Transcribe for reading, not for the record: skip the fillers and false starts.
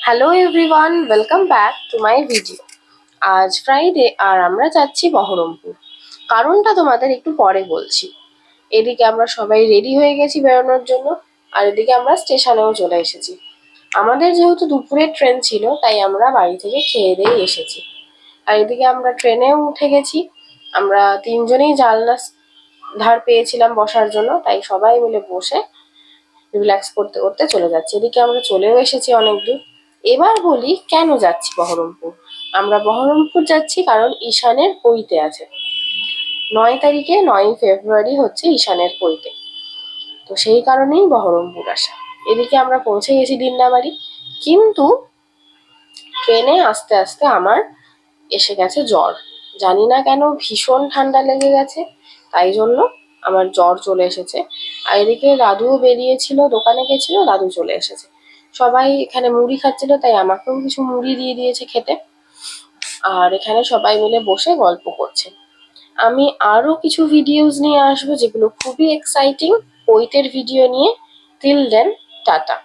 Hello everyone, welcome back to my video. আজ Friday আর আমরা যাচ্ছি বহরমপুর। কারণটা তোমাদের একটু পরে বলছি। এদিকে আমরা সবাই রেডি হয়ে গেছি বেরোনোর জন্য, আর এদিকে আমরা স্টেশনেও চলে এসেছি। আমাদের যেহেতু দুপুরের ট্রেন ছিল, তাই আমরা বাড়ি থেকে খেয়ে দিয়ে এসেছি। আর এদিকে আমরা ট্রেনেও উঠে গেছি। আমরা তিনজনেই জানলা ধার পেয়েছিলাম বসার জন্য, তাই সবাই মিলে বসে রিল্যাক্স করতে করতে চলে যাচ্ছি। এদিকে আমরা চলেও এসেছি অনেক দূর। এবার বলি কেন যাচ্ছি বহরমপুর। আমরা বহরমপুর যাচ্ছি কারণ ঈশানের পৈতে আছে। 9 তারিখে 9 ফেব্রুয়ারি হচ্ছে ঈশানের পৈতে। তো সেই কারণেই বহরমপুর আসা। এদিকে আমরা পৌঁছে গেছি দিন্নাবাড়ি, কিন্তু ট্রেনে আস্তে আস্তে আমার এসে গেছে জ্বর। জানি না কেন ভীষণ ঠান্ডা লেগে গেছে, তাই জন্য আমার জ্বর চলে এসেছে। আর এদিকে দাদুও বেরিয়েছিল, দোকানে গেছিল, দাদু চলে এসেছে। সবাই এখানে মুড়ি খাচ্ছিল, তাই আমাকেও কিছু মুড়ি দিয়ে দিয়েছে খেতে। আর এখানে সবাই মিলে বসে গল্প করছে। আমি আরো কিছু ভিডিওস নিয়ে আসবো যেগুলো খুবই এক্সাইটিং, পৈতের ভিডিও নিয়ে। Till then, tata.